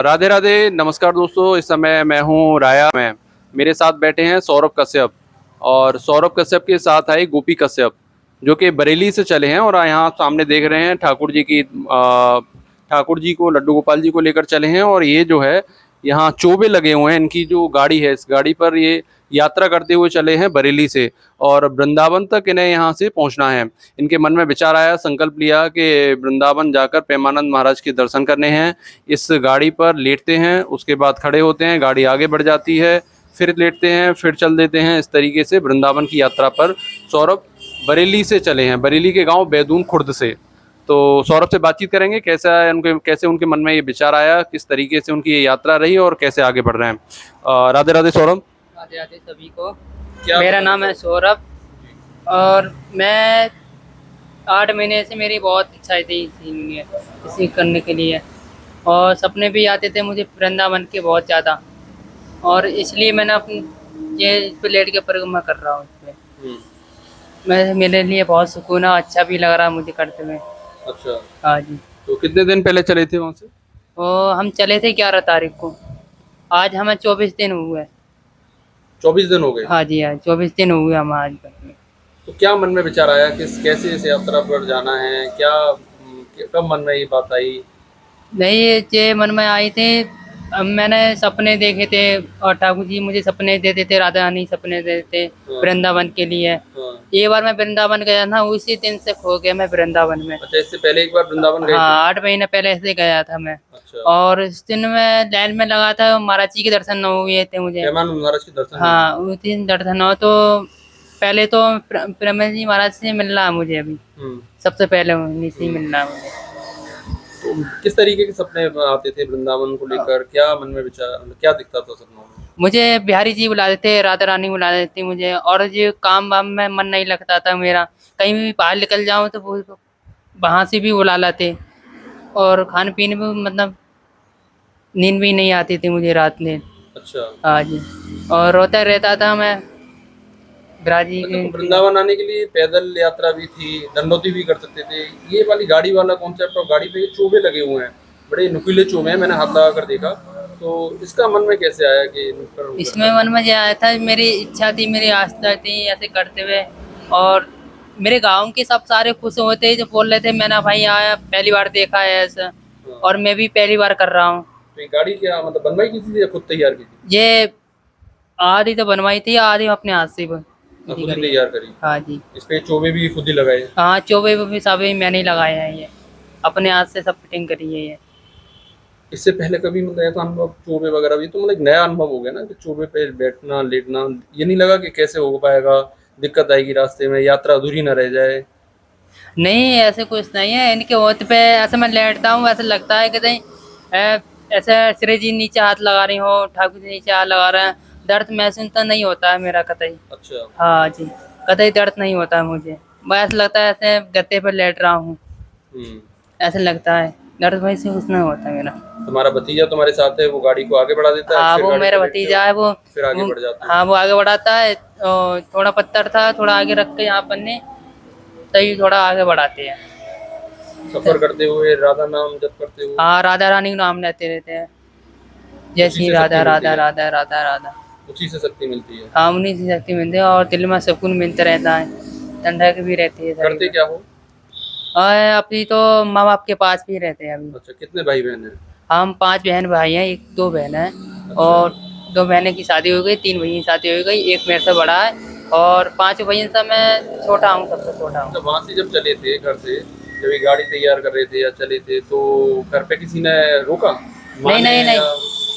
राधे राधे, नमस्कार दोस्तों। इस समय मैं हूँ राया में। मेरे साथ बैठे हैं सौरभ कश्यप, और सौरभ कश्यप के साथ आए गोपी कश्यप, जो कि बरेली से चले हैं। और यहाँ सामने देख रहे हैं ठाकुर जी को, लड्डू गोपाल जी को लेकर चले हैं। और ये जो है यहाँ चोबे लगे हुए हैं। इनकी जो गाड़ी है, इस गाड़ी पर ये यात्रा करते हुए चले हैं बरेली से, और वृंदावन तक इन्हें यहाँ से पहुँचना है। इनके मन में विचार आया, संकल्प लिया कि वृंदावन जाकर प्रेमानंद महाराज के दर्शन करने हैं। इस गाड़ी पर लेटते हैं, उसके बाद खड़े होते हैं, गाड़ी आगे बढ़ जाती है, फिर लेटते हैं, फिर चल देते हैं। इस तरीके से वृंदावन की यात्रा पर सौरभ बरेली से चले हैं, बरेली के गांव बैदून खुर्द से। तो सौरभ से बातचीत करेंगे, कैसे उनके मन में ये विचार आया, किस तरीके से उनकी ये यात्रा रही और कैसे आगे बढ़ रहे हैं। राधे राधे सौरभ। राधे राधे सभी को। मेरा नाम है सौरभ, और मैं 8 महीने से मेरी बहुत इच्छा थी इसी करने के लिए, और सपने भी आते थे मुझे वृंदावन के बहुत ज़्यादा। और इसलिए मैंने अपनी ये इस पे लेट के परिक्रमा कर रहा हूँ इसमें। मैं मेरे लिए बहुत सुकून है, अच्छा भी लग रहा है मुझे करते हुए। अच्छा, हाँ जी। तो कितने दिन पहले चले थे वहाँ से? तो हम चले थे 11 तारीख को, आज हमें 24 दिन हुए। 24 दिन हो गए। हाँ जी, हाँ 24 दिन हुए हम आज। तो क्या मन में विचार आया, कैसे इस यात्रा पर जाना है, कब मन में ये बात आई? नहीं, ये मन में आई थी। मैंने सपने देखे थे, और ठाकुर जी मुझे सपने देते थे, राधा रानी सपने देते थे हाँ। वृंदावन के लिए। हाँ। ये बार मैं वृंदावन गया था, उसी दिन से खो गया मैं वृंदावन में। अच्छा, इससे पहले एक बार वृंदावन गए थे? हाँ, 8 महीने पहले से गया था मैं। अच्छा। और उस दिन मैं लाइन में लगा था, महाराज जी के दर्शन न हुए थे मुझे। प्रेमानंद महाराज के दर्शन? हाँ, उस दिन दर्शन हो तो पहले तो प्रेम जी महाराज से मिलना है मुझे अभी। सबसे पहले उन्हीं से मिलना है मुझे। तो किस तरीके के सपने आते थे वृंदावन को लेकर? क्या मन में विचार, क्या दिखता था सपनों में? मुझे बिहारी जी बुला देते, राधा रानी बुला देती मुझे, और जो काम वाम में मन नहीं लगता था मेरा, कहीं भी बाहर निकल जाऊँ तो वो वहाँ से भी बुला लाते। और खाने पीने में मतलब नींद भी नहीं आती थी मुझे रात में। अच्छा। हाँ जी, और रोता रहता था मैं बिराजी अच्छा, तो वृंदावन आने के लिए पैदल यात्रा भी थी, दंडोती भी कर सकते थे। ये वाली गाड़ी वाला कॉन्सेप्ट, और गाड़ी पे चोबे लगे हुए हैं, बड़े नुकीले चोबे हैं, मैंने हाथ लगा कर देखा। तो इसका मन में कैसे आया कि इसमें मन में ये आया था, मेरी इच्छा थी, मेरी आस्था थी ऐसे करते हुए। और मेरे गांव के सब सारे खुश होते जो बोल रहे थे, मैंने भाई आया पहली बार देखा है ऐसा, और मैं भी पहली बार कर रहा हूँ। तो ये गाड़ी क्या मतलब बनवाई की थी या खुद तैयार की थी? ये आधी तो बनवाई थी, आधी अपने हाथ से खुद ही तैयार करी? हाँ जी। इस पे चोबे भी खुद ही लगाए? हाँ, चोबे भी सब मैंने ही लगाए हैं, ये अपने हाथ से सब फिटिंग करी है ये। इससे पहले कभी मतलब ऐसा अनुभव चोबे वगैरह भी, तो मतलब एक नया अनुभव हो गया ना कि चोबे पे बैठना लेटना, ये नहीं लगा कि कैसे हो पाएगा, दिक्कत आएगी रास्ते में, यात्रा अधूरी ना रह जाए? नहीं, ऐसे कुछ नहीं है। इनके होत पे ऐसे मैं लेटता हूँ, ऐसा लगता है कि कहीं ऐसे श्री जी नीचे हाथ लगा रही हो, ठाकुर जी नीचे हाथ लगा रहे हैं, दर्द महसूस तो नहीं होता है मेरा कतई। अच्छा। हाँ जी, कतई दर्द नहीं होता है मुझे। बस ऐसा लगता है ऐसे गद्दे पर लेट रहा हूँ, ऐसा लगता है, दर्द वही से कुछ नहीं होता है मेरा। तुम्हारा भतीजा तुम्हारे साथ है, वो गाड़ी को आगे बढ़ा देता है? हाँ, फिर वो गाड़ी मेरा पे बैठते भतीजा हो, है, वो फिर आगे बढ़ जाते हो? हाँ, वो आगे बढ़ाता है। और थोड़ा पत्थर था, थोड़ा आगे रख के यहाँ पन्ने, तभी थोड़ा आगे बढ़ाते हैं। सफर करते हुए राधा नाम जप करते हुए? हाँ, राधा रानी का नाम लेते रहते हैं, जय उसी श्री से राधा शक्ति मिलती राधा है? राधा राधा राधा। उसी से शक्ति मिलती है? हाँ, उन्हीं से शक्ति मिलती है, और दिल में सुकून मिलता रहता है, ठंडक भी रहती है करते शरीर क्या हो? में। और अभी तो माँ बाप के पास भी रहते हैं अभी। अच्छा, कितने भाई बहन हैं? हम 5 बहन भाई हैं, 2 बहन हैं। अच्छा। और 2 बहनें की शादी हो गई, 3 भैया की शादी हो गई, एक मेरे से बड़ा है, और 5 भैया से मैं छोटा हूँ, सबसे छोटा हूँ। तो वहाँ से जब चले थे घर से, जब ये गाड़ी तैयार कर रहे थे या चले थे, तो घर पे किसी ने रोका? नहीं नहीं नहीं,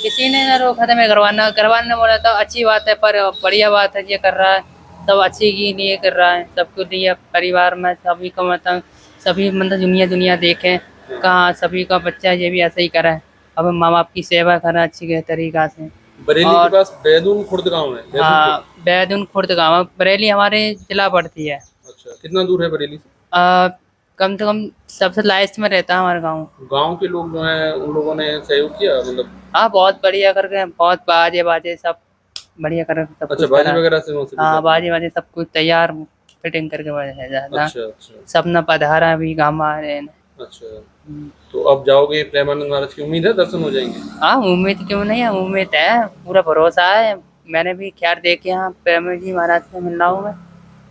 किसी ने ना रोका था। मैं घरवाना ने बोला था अच्छी बात है, पर बढ़िया बात है, ये कर रहा है सब अच्छी के लिए कर रहा है, सबके लिए, परिवार में सभी का मतलब सभी मतलब दुनिया देखे कहाँ सभी का बच्चा ये भी ऐसा ही करे, अब माँ बाप की सेवा करे अच्छी तरीका से। बरेली के पास बैदून खुर्द गाँव है? हाँ, बैदून खुर्द गाँव, बरेली हमारे जिला पड़ती है। अच्छा, कितना दूर है बरेली से? कम से कम सबसे लास्ट में रहता है हमारा गाँव। गांव के लोग जो हैं, उन लोगों ने सहयोग किया मतलब? हाँ, बहुत बढ़िया करके, बहुत बाजे सब बढ़िया कर सब अच्छा, कुछ बाजी करा। वगैरह से मौसम? हाँ, बाजे सब कुछ तैयार फिटिंग करके बढ़िया जाता। अच्छा अच्छा। सबने पधारा भी गाँव आ रहे हैं। अच्छा, तो अब जाओगे प्रेमानंद महाराज की उम्मीद है दर्शन हो जाएंगे? हाँ, उम्मीद क्यों नहीं है, उम्मीद है, पूरा भरोसा है। मैंने भी ख्याल देखे यहाँ प्रेम जी महाराज से मिल रहा हूँ मैं।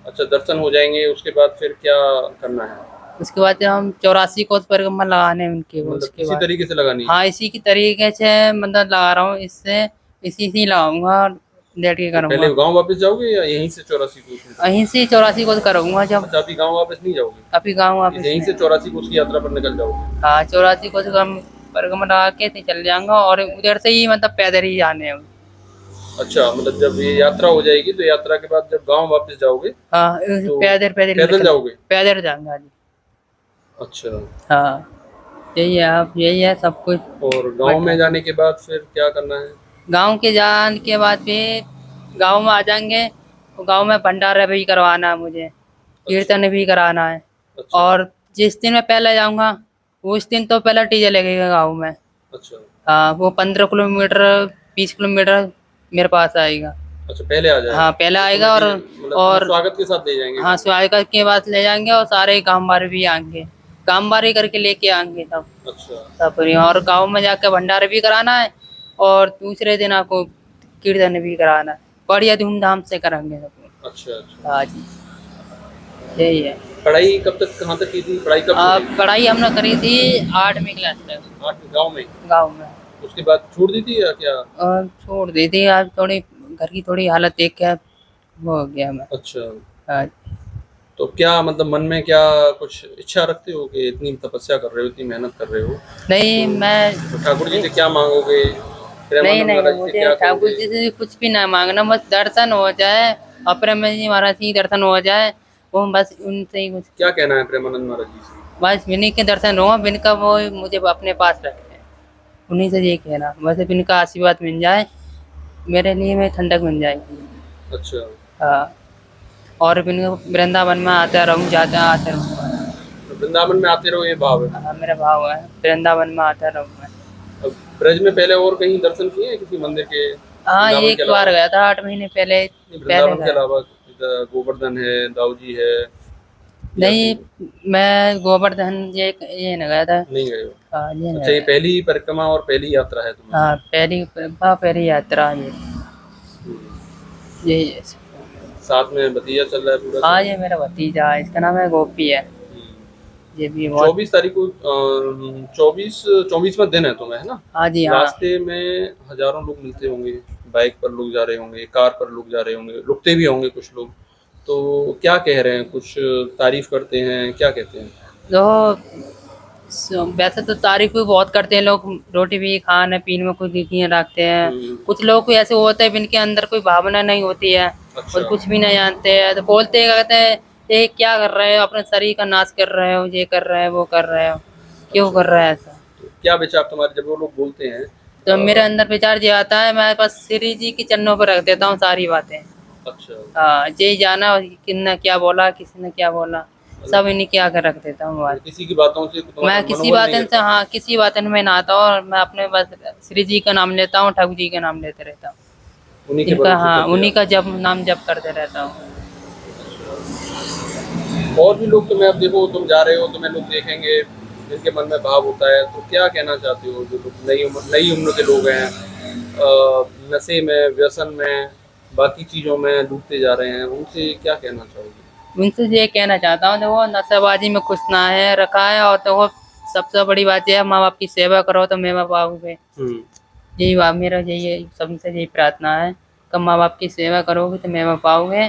अच्छा, दर्शन हो जाएंगे, उसके बाद फिर क्या करना है? उसके बाद हम 84 कोस परिक्रमा लगाने हैं उनके, वो मतलब उसके किसी बाद। तरीके से लगानी है? हाँ, इसी की तरीके से मतलब लगा रहा हूँ, इससे इसी से ही लगाऊंगा और लेट के तो करूंगा। पहले गांव वापस जाओगे या यहीं से 84 कोस में? वहीं से 84 कोस करूंगा जब। अच्छा, अभी गांव वापस नहीं जाओगे? अभी गाँव वापस यहीं से नहीं। 84 कोस की यात्रा पर निकल जाओगे? हाँ, 84 कोस का हम परिक्रमा लगा के तो चल जाऊंगा और उधर से ही मतलब पैदल ही आने हैं। अच्छा, मतलब जब ये यात्रा हो जाएगी तो यात्रा के बाद जब गांव वापस जाओगे हाँ, तो पैदल पैदल पैदल जाओगे? पैदल जाऊंगा जी। अच्छा, हाँ, यही है, आप यही है सब कुछ। और गांव में जाने के बाद फिर क्या करना है? गांव के जाने के बाद फिर गांव में आ जाएंगे, तो गांव में भंडारा भी करवाना है मुझे, कीर्तन भी कराना है। अच्छा, और जिस दिन मैं पहले जाऊंगा उस दिन तो पहले डीजे लगेगा गांव में। अच्छा, हाँ, वो 15 किलोमीटर 20 किलोमीटर मेरे पास आएगा। अच्छा, पहले आ जाएगा? हाँ, पहले तो आएगा और मतलब तुम्हें स्वागत के साथ ले जाएंगे हाँ, गाँव? स्वागत के बाद ले जाएंगे और सारे गांव भी आएंगे, गांव करके लेके आएंगे सब। अच्छा, सब और गांव में जाकर भंडारा भी कराना है और दूसरे दिन आपको कीर्तन भी कराना है, बढ़िया धूमधाम से करेंगे सब। अच्छा, अच्छा। हाँ जी, यही है। पढ़ाई कब तक, कहाँ तक की थी पढ़ाई, कब छोड़ी थी? पढ़ाई हमने करी थी 8वीं क्लास तक 8 गाँव में? गाँव में। उसके बाद छोड़ दी थी या क्या? और छोड़ दी थी, आज थोड़ी घर की थोड़ी हालत देख के वो हो गया मैं। अच्छा, हाँ, तो क्या मतलब मन में क्या कुछ इच्छा रखते हो कि इतनी तपस्या कर रहे हो, इतनी मेहनत कर रहे हो, नहीं मैं तो ठाकुर जी से क्या मांगोगे? नहीं प्रेमानंद नहीं महाराज से मुझे क्या ठाकुर करोगे? जी से कुछ भी ना मांगना, बस दर्शन हो जाए और प्रेम जी महाराज की दर्शन हो जाए, वो बस उनसे ही कुछ। क्या कहना है प्रेमानंद महाराज जी से? बस विनी के दर्शन हो, विन का वो मुझे अपने पास रखे, उन्हीं से ये कहना, बस विन का आशीर्वाद मिल जाए मेरे लिए, मैं ठंडक मिल जाएगी। अच्छा, हाँ, और विन वृंदावन में आता रहूँ, जाता आते रहूँगा। तो वृंदावन में आते रहो, ये भाव है? हाँ, मेरा भाव है, वृंदावन में आता रहूँ मैं। अब ब्रज में पहले और कहीं दर्शन किए हैं किसी मंदिर के, हाँ, वृंदावन के एक बार अलावा? गया था 8 महीने पहले वृंदावन के गया। अलावा इधर गोवर्धन है, दाऊजी है, या नहीं, मैं गोवर्धन ये न गया था। नहीं गए हो? हाँ, ये अच्छा, ये नहीं। पहली परिक्रमा और पहली यात्रा है तुम्हारी? हाँ, पहली यात्रा ये हम्म। यही है। साथ में भतीजा चल रहा है पूरा? हाँ, ये मेरा भतीजा है, इसका नाम है गोपी है। ये भी बहुत। 24 तारीख को 24वां दिन है तुम्हें, है ना? हाँ जी, हाँ। रास्ते में हजारों लोग मिलते होंगे, बाइक पर लोग जा रहे होंगे, कार पर लोग जा रहे होंगे, रुकते भी होंगे कुछ लोग, तो क्या कह रहे हैं? कुछ तारीफ करते हैं, क्या कहते हैं? तो वैसे तो तारीफ भी बहुत करते हैं लोग, रोटी भी खाने पीने में कुछ लिखियाँ रखते हैं। कुछ लोग को ऐसे होते हैं जिनके अंदर कोई भावना नहीं होती है अच्छा। और कुछ भी नहीं जानते हैं, तो बोलते हैं, कहते हैं ये क्या कर रहे हो, अपने शरीर का नाश कर रहे हो, ये कर रहे हो, वो कर रहे हो, क्यों कर रहे हैं ऐसा? तो क्या विचार तुम्हारे जब वो लोग बोलते हैं? तो मेरे अंदर विचार ये आता है, मैं बस श्री जी के चरणों पर रख देता हूँ सारी बातें। अच्छा, हाँ, यही जाना किसने क्या बोला, किसी ने क्या बोला, सब इन्हीं के आगे रख देता हूँ बात। किसी की बातों से तुम्हारा मैं किसी मनोबल नहीं बातन से, रहता? हाँ, किसी बातन में ना आता हूँ और मैं अपने बस श्री जी का नाम लेता हूँ, ठाकुर जी का नाम लेते रहता हूँ, उन्हीं के इनका, भरोसे हाँ, चलते उन्हीं हो? का जब नाम जप करते रहता हूँ। और भी लोग तुम्हें, अब देखो तुम जा रहे हो, तुम्हें लोग देखेंगे, जिनके मन में भाव होता है, तो क्या कहना चाहते हो? जो लोग नई उम्र के लोग हैं, नशे में, व्यसन में, बाकी चीज़ों में डूबते जा रहे हैं, उनसे क्या कहना चाहोगे? उनसे ये कहना चाहता हूँ, देखो नशेबाजी में कुछ ना है रखा है, और तो वो सबसे बड़ी बात यह है, माँ बाप की सेवा करो तो मेवा पाओगे। यही बात मेरा, यही सभी से यही प्रार्थना है कि माँ बाप की सेवा करोगे तो मेवा पाओगे,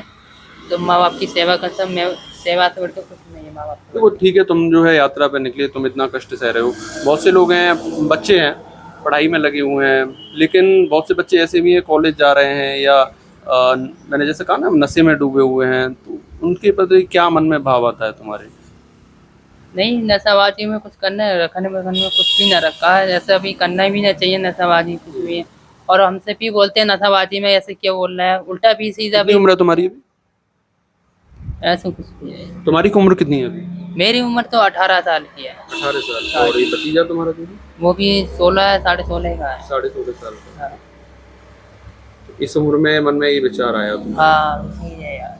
तो माँ बाप की सेवा कर, सब सेवा से बढ़ के कुछ नहीं है माँ बाप देखो ठीक है, तुम जो है यात्रा पे निकले, तुम इतना कष्ट सह रहे हो, बहुत से लोग हैं, बच्चे हैं, पढ़ाई में लगे हुए हैं, लेकिन बहुत से बच्चे ऐसे भी हैं कॉलेज जा रहे हैं, या मैंने जैसे कहा ना नशे में डूबे हुए हैं, तो उनके प्रति क्या मन में भाव आता है तुम्हारे? नहीं, नशाबाजी में कुछ करना है, रखने में कुछ भी ना रखा है, ऐसा भी करना भी नहीं चाहिए नशाबाजी कुछ भी। और हमसे भी बोलते हैं नशाबाजी में ऐसे क्या बोल रहा है, उल्टा भी सीधा कितनी भी, उम्र है तुम्हारी अभी? ऐसा कुछ भी है। तुम्हारी उम्र कितनी है अभी? मेरी उम्र तो 18 साल की है। 18 साल। और ये भतीजा तुम्हारा जो है? वो भी 16 है, 16.5 का है। 16.5 साल का। हाँ। तो इस उम्र में मन में ये विचार आया तुम्हें? हाँ, उसी है यार।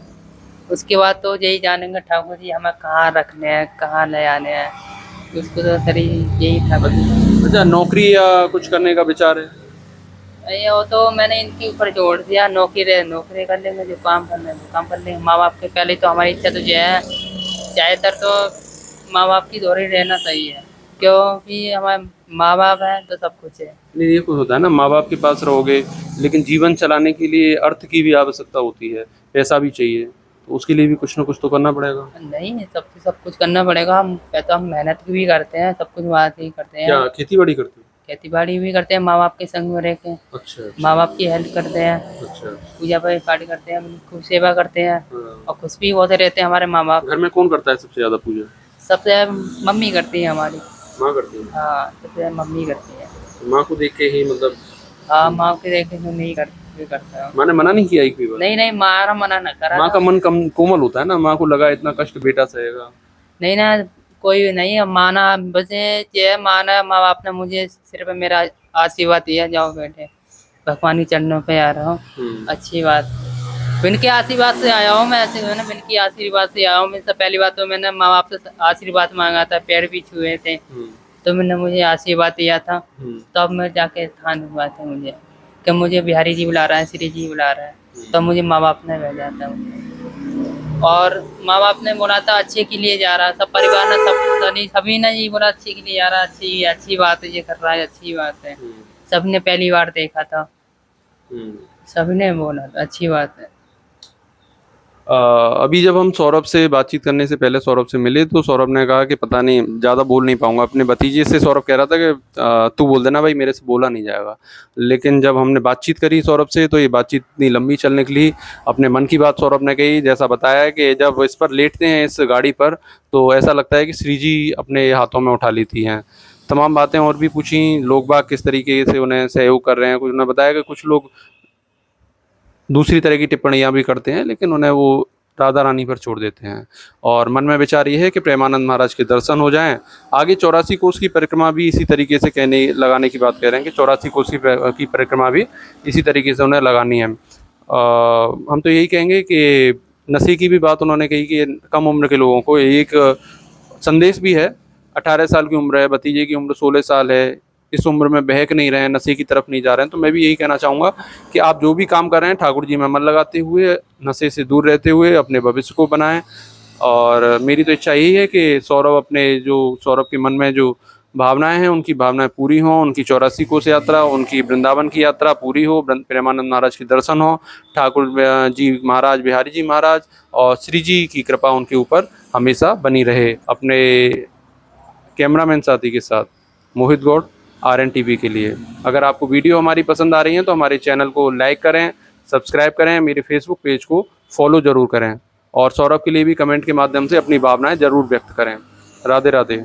उसके बाद तो यही जानेंगे ठाकुर जी हमें कहाँ रखने हैं, कहाँ ले आने हैं, उसको तो सर यही था बस। अच्छा, नौकरी या कुछ करने का विचार है? ये वो तो मैंने इनके ऊपर जोड़ दिया, नौकरी कर लेंगे, जो काम करना है वो काम कर लेंगे। माँ बाप के पहले तो हमारी इच्छा तो जो है ज़्यादातर तो माँ बाप की दूर ही रहना सही है, क्योंकि हमारे माँ बाप हैं तो सब कुछ है। नहीं, ये कुछ होता है ना, माँ बाप के पास रहोगे लेकिन जीवन चलाने के लिए अर्थ की भी आवश्यकता होती है, पैसा भी चाहिए, तो उसके लिए भी कुछ ना कुछ तो करना पड़ेगा। नहीं, सब कुछ करना पड़ेगा। हम तो हम मेहनत भी करते हैं, सब कुछ वहाँ से ही करते हैं। क्या खेती बाड़ी करते हो? खेती बाड़ी भी करते हैं, माँ बाप के संग में रह के अच्छा माँ बाप की हेल्प करते हैं, अच्छा। पूजा पाठ करते हैं, उनको सेवा करते हैं हाँ। और खुश भी होते रहते हैं हमारे माँ बाप। घर में कौन करता है सबसे ज्यादा पूजा? सबसे मम्मी करती है हमारी। माँ करती है? हाँ, सबसे मम्मी करती है। तो माँ को देख के ही मतलब हाँ, माँ के देख के तो नहीं करता हूँ। माँ ने मना नहीं किया एक भी बार? नहीं, मारा मना न करा माँ था। का मन कम कोमल होता है ना, माँ को लगा इतना कष्ट बेटा सहेगा। नहीं ना, कोई नहीं है माना, बस ये माना माँ बाप ने मुझे सिर्फ मेरा आशीर्वाद दिया, जाओ बेटे भगवान के चरणों पे आ रहा हूँ। अच्छी बात, बिन के आशीर्वाद से आया हूँ मैं, ऐसे मैंने बिन के आशीर्वाद से आया हूँ। मैं सब पहली बात तो मैंने माँ बाप से आशीर्वाद मांगा था, पैर भी छुए थे, तो मैंने मुझे आशीर्वाद दिया था, तब मैं जाके स्थान हुआ था मुझे कि मुझे बिहारी जी बुला रहा है, श्री जी बुला रहा है, तब मुझे माँ बाप ने भेजा था मुझे। और माँ बाप ने बोला था अच्छे के लिए जा रहा, सब परिवार ने सभी ने ये बोला अच्छे के लिए जा रहा, अच्छी बात है, ये कर रहा है, अच्छी बात है। सबने पहली बार देखा था, सभी ने बोला था अच्छी बात है। अभी जब हम सौरभ से बातचीत करने से पहले सौरभ से मिले तो सौरभ ने कहा कि पता नहीं ज़्यादा बोल नहीं पाऊंगा। अपने भतीजे से सौरभ कह रहा था कि तू बोल देना भाई, मेरे से बोला नहीं जाएगा। लेकिन जब हमने बातचीत करी सौरभ से तो ये बातचीत इतनी लंबी चल निकली। अपने मन की बात सौरभ ने कही, जैसा बताया कि जब इस पर लेटते हैं इस गाड़ी पर तो ऐसा लगता है कि श्री जी अपने हाथों में उठा लेती हैं। तमाम बातें और भी पूछी, लोग बाग किस तरीके से उन्हें सहयोग कर रहे हैं। कुछ उन्होंने बताया कि कुछ लोग दूसरी तरह की टिप्पणियाँ भी करते हैं लेकिन उन्हें वो राधा रानी पर छोड़ देते हैं। और मन में विचार ये है कि प्रेमानंद महाराज के दर्शन हो जाएं। आगे 84 कोस की परिक्रमा भी इसी तरीके से लगाने की बात कह रहे हैं कि 84 कोस की परिक्रमा भी इसी तरीके से उन्हें लगानी है। हम तो यही कहेंगे कि नशे की भी बात उन्होंने कही कि कम उम्र के लोगों को एक संदेश भी है। 18 साल की उम्र है, भतीजे की उम्र 16 साल है, इस उम्र में बहक नहीं रहे हैं, नशे की तरफ नहीं जा रहे हैं। तो मैं भी यही कहना चाहूँगा कि आप जो भी काम कर रहे हैं ठाकुर जी में मन लगाते हुए, नशे से दूर रहते हुए अपने भविष्य को बनाएं। और मेरी तो इच्छा यही है कि सौरभ के मन में जो भावनाएं हैं उनकी भावनाएं पूरी हों, उनकी 84 कोस यात्रा, उनकी वृंदावन की यात्रा पूरी हो, प्रेमानंद महाराज के दर्शन हो, ठाकुर जी महाराज, बिहारी जी महाराज और श्री जी की कृपा उनके ऊपर हमेशा बनी रहे। अपने कैमरामैन साथी के साथ मोहित गौड़, RNTV के लिए। अगर आपको वीडियो हमारी पसंद आ रही है तो हमारे चैनल को लाइक करें, सब्सक्राइब करें, मेरे फेसबुक पेज को फॉलो ज़रूर करें और सौरभ के लिए भी कमेंट के माध्यम से अपनी भावनाएं ज़रूर व्यक्त करें। राधे राधे।